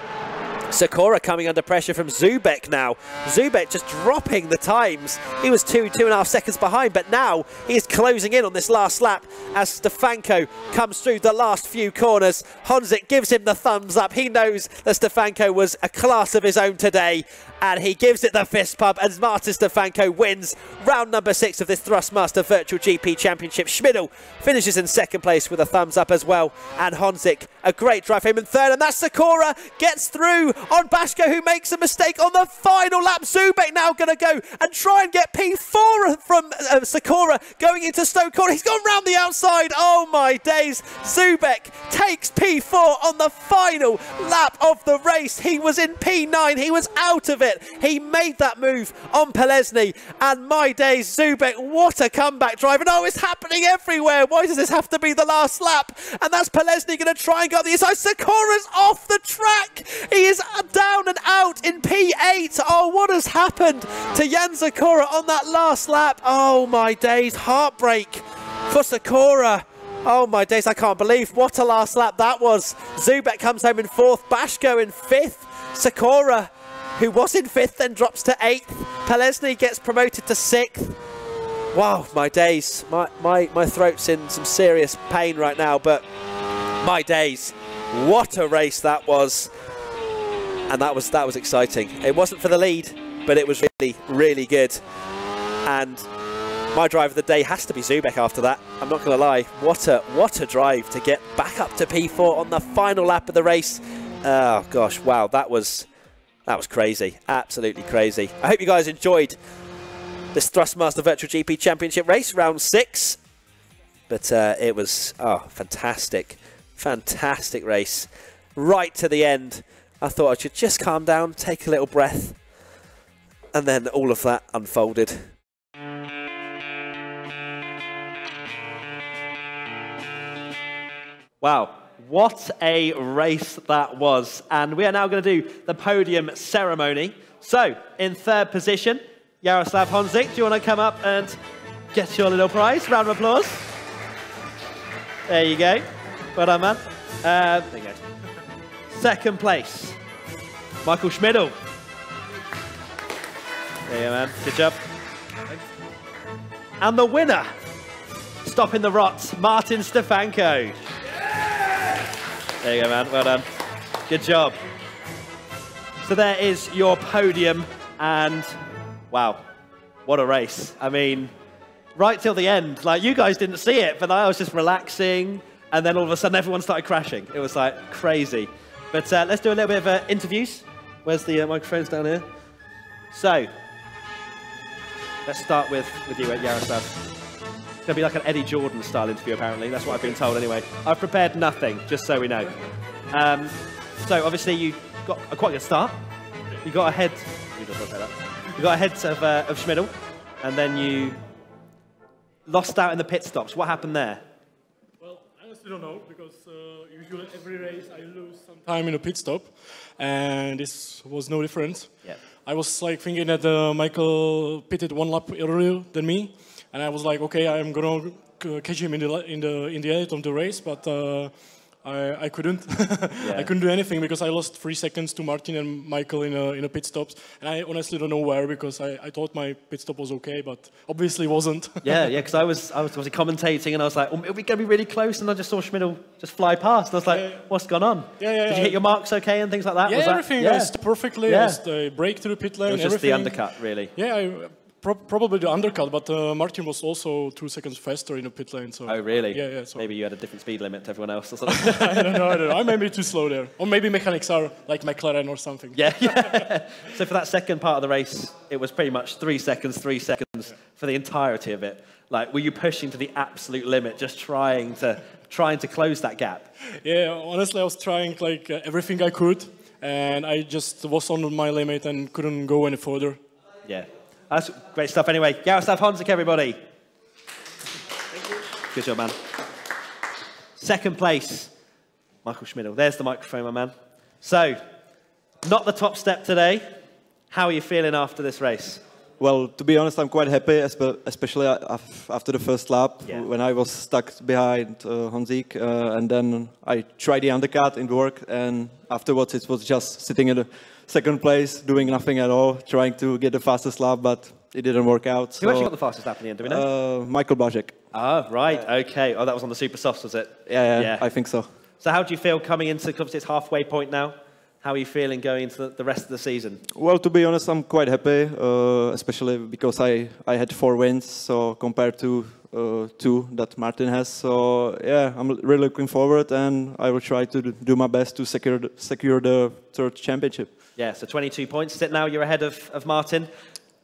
Sikora coming under pressure from Zubek now. Zubek just dropping the times. He was 2.5 seconds behind, but now he is closing in on this last lap as Stefanko comes through the last few corners. Honzik gives him the thumbs up. He knows that Stefanko was a class of his own today, and he gives it the fist pump as Martin Stefanko wins round number 6 of this Thrustmaster Virtual GP Championship. Schmidl finishes in second place with a thumbs up as well, and Honzik, a great drive for him in third, and that's Sikora gets through on Bashko, who makes a mistake on the final lap. Zubek now going to go and try and get P4 from Sikora going into Stoke Corner. He's gone round the outside. Oh my days. Zubek takes P4 on the final lap of the race. He was in P9. He was out of it. He made that move on Polesny, and my days, Zubek, what a comeback drive. And oh, it's happening everywhere. Why does this have to be the last lap? And that's Polesny going to try and go the inside. Sikora's off the track. He is down and out in P8. Oh, what has happened to Jan Sikora on that last lap? Oh my days, heartbreak for Sikora. Oh my days, I can't believe what a last lap that was. Zubek comes home in 4th, Bashko in 5th, Sikora, who was in 5th, then drops to 8th. Polesny gets promoted to 6th. Wow, my days, my throat's in some serious pain right now, but my days, what a race that was. and that was exciting. It wasn't for the lead, but it was really, really good. And my drive of the day has to be Zubek after that. I'm not going to lie. What a drive to get back up to P4 on the final lap of the race. Oh gosh, wow, that was crazy, absolutely crazy. I hope you guys enjoyed this Thrustmaster Virtual GP Championship race, round 6. But it was fantastic, fantastic race, right to the end. I thought I should just calm down, take a little breath, and then all of that unfolded. Wow, what a race that was. And we are now going to do the podium ceremony. So, in 3rd position, Jaroslav Honzik, do you want to come up and get your little prize? Round of applause. There you go. Well done, man. There you go. 2nd place, Michael Schmidl. There you go, man. Good job. And the winner, stopping the rot, Martin Stefanko. There you go, man. Well done. Good job. So there is your podium, and wow, what a race. I mean, right till the end, like, you guys didn't see it, but I was just relaxing, and then all of a sudden everyone started crashing. It was like crazy. But let's do a little bit of interviews. Where's the microphones down here? So, let's start with you, Jaroslav. It's going to be like an Eddie Jordan style interview, apparently. That's what I've been told anyway. I've prepared nothing, just so we know. So obviously you got a quite good start. You got ahead. You got ahead of Schmidl, and then you lost out in the pit stops. What happened there? Well, I honestly don't know, because usually every race I lose some time in a pit stop, and this was no different. Yeah. I was like thinking that Michael pitted 1 lap earlier than me. And I was like, okay, I'm gonna catch him in the end of the race, but I couldn't. Yeah. I couldn't do anything because I lost 3 seconds to Martin and Michael in a pit stops, and I honestly don't know where, because I thought my pit stop was okay, but obviously wasn't. Yeah, because I was obviously commentating, and I was like, oh, are we going to be really close? And I just saw Schmidl just fly past, and I was like, what's gone on? Did you hit your marks okay and things like that? Yeah, was that, everything was perfectly. Yeah. Just the brake to the pit lane. It was just everything. the undercut, really. Yeah. Probably the undercut, but Martin was also 2 seconds faster in the pit lane. So. Oh, really? Yeah. So. Maybe you had a different speed limit to everyone else or something. I don't know. I may be too slow there. Or maybe mechanics are like McLaren or something. Yeah. So for that second part of the race, it was pretty much 3 seconds for the entirety of it. Like, were you pushing to the absolute limit, just trying to close that gap? Yeah, honestly, I was trying like everything I could, and I just was on my limit and couldn't go any further. Yeah. That's great stuff anyway. Jaroslav Honzik, everybody. Thank you. Good job, man. 2nd place, Michael Schmidl. There's the microphone, my man. So, not the top step today. How are you feeling after this race? Well, to be honest, I'm quite happy, especially after the first lap, when I was stuck behind Honzik, and then I tried the undercut, it worked, and afterwards it was just sitting in the 2nd place, doing nothing at all, trying to get the fastest lap, but it didn't work out. Who actually got the fastest lap in the end, do we know? Michael Blažek. Ah, right, okay. Oh, that was on the Super Softs, was it? Yeah, I think so. So how do you feel coming into, obviously it's halfway point now? How are you feeling going into the rest of the season? Well, to be honest, I'm quite happy, especially because I had 4 wins, so compared to 2 that Martin has. So yeah, I'm really looking forward, and I will try to do my best to secure the 3rd championship. Yeah, so 22 points. Now you're ahead of Martin.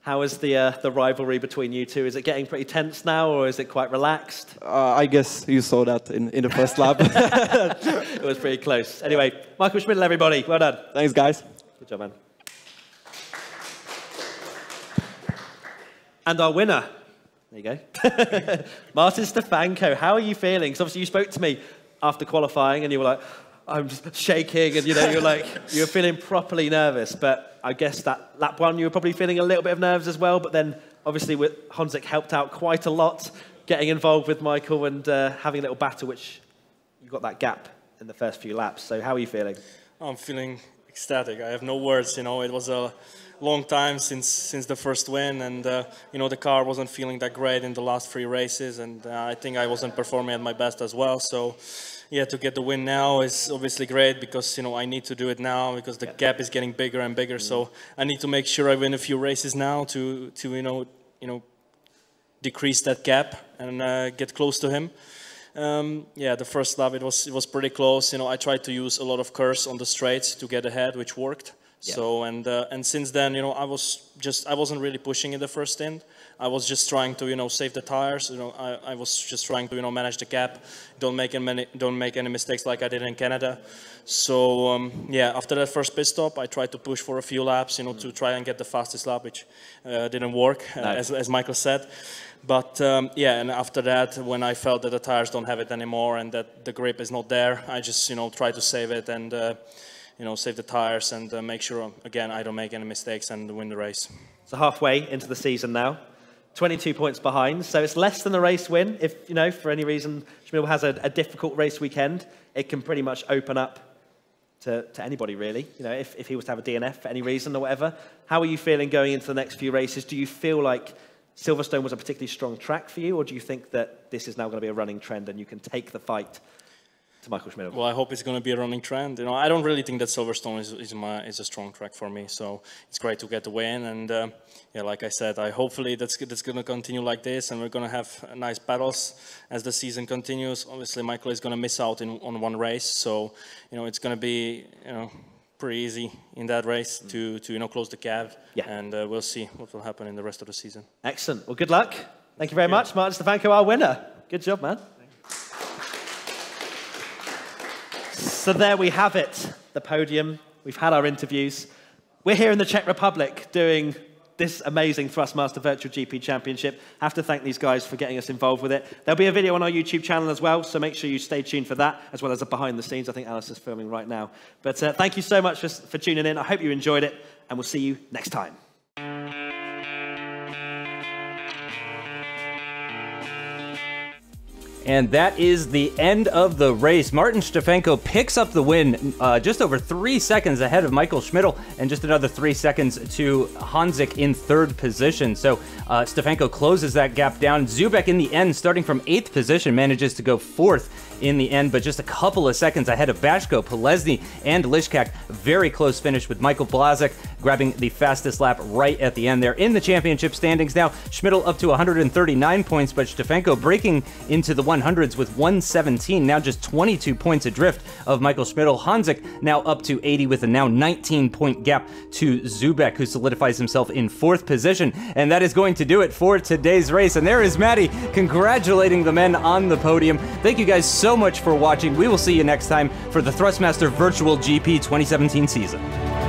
How is the rivalry between you two? Is it getting pretty tense now, or is it quite relaxed? I guess you saw that in the first lap. It was pretty close. Anyway, Michael Schmidl, everybody. Well done. Thanks, guys. Good job, man. And our winner. There you go. Martin Stefanko. How are you feeling? Because obviously you spoke to me after qualifying, and you were like, I'm just shaking, and you were feeling properly nervous. But I guess that lap 1, you were probably feeling a little bit of nerves as well. But then, obviously, Honzik helped out quite a lot, getting involved with Michael and having a little battle, which you got that gap in the first few laps. So how are you feeling? I'm feeling ecstatic. I have no words. It was a long time since the first win, and you know, the car wasn't feeling that great in the last 3 races, and I think I wasn't performing at my best as well. So yeah, to get the win now is obviously great, because you know, I need to do it now because the gap is getting bigger and bigger. So I need to make sure I win a few races now to you know decrease that gap and get close to him. Yeah, the first lap it was pretty close. You know, I tried to use a lot of curves on the straights to get ahead, which worked. Yeah. So and since then, you know, I wasn't really pushing in the first stint. I was just trying to, you know, save the tires. You know, I was just trying to, you know, manage the gap. Don't make any mistakes like I did in Canada. So yeah, after that first pit stop, I tried to push for a few laps, you know, to try and get the fastest lap, which didn't work, as Michael said. But yeah, and after that, when I felt that the tires don't have it anymore and that the grip is not there, I just, you know, try to save it and you know, save the tires and make sure again I don't make any mistakes and win the race. So halfway into the season now, 22 points behind, so it's less than the race win. If, you know, for any reason Schmidl has a difficult race weekend, it can pretty much open up to anybody really. You know, if he was to have a DNF for any reason or whatever. How are you feeling going into the next few races? Do you feel like Silverstone was a particularly strong track for you, or do you think that this is now going to be a running trend and you can take the fight to Michael Schmidl? Well, I hope it's going to be a running trend. You know, I don't really think that Silverstone is a strong track for me. So it's great to get the win, and yeah, like I said, hopefully that's going to continue like this, and we're going to have nice battles as the season continues. Obviously, Michael is going to miss out on one race, so you know it's going to be, you know, pretty easy in that race to you know, close the gap. Yeah. And we'll see what will happen in the rest of the season. Excellent. Well, good luck. Thank you very much, Martin Stefanko, our winner. Good job, man. So there we have it, the podium. We've had our interviews. We're here in the Czech Republic doing this amazing Thrustmaster Virtual GP Championship. Have to thank these guys for getting us involved with it. There'll be a video on our YouTube channel as well, so make sure you stay tuned for that, as well as a behind the scenes. I think Alice is filming right now. But thank you so much for tuning in. I hope you enjoyed it, and we'll see you next time. And that is the end of the race. Martin Stefanko picks up the win just over 3 seconds ahead of Michael Schmidl and just another 3 seconds to Hanzik in 3rd position. So Stefanko closes that gap down. Zubek in the end, starting from 8th position, manages to go 4th in the end, but just a couple of seconds ahead of Bashko, Polesny, and Lishkak. Very close finish with Michael Blazek grabbing the fastest lap right at the end there. In the championship standings now, Schmidl up to 139 points, but Stefanko breaking into the 100s with 117, now just 22 points adrift of Michael Schmidl. Hanzik now up to 80 with a now 19-point gap to Zubek, who solidifies himself in 4th position. And that is going to do it for today's race. And there is Maddie congratulating the men on the podium. Thank you guys so much for watching. We will see you next time for the Thrustmaster Virtual GP 2017 season.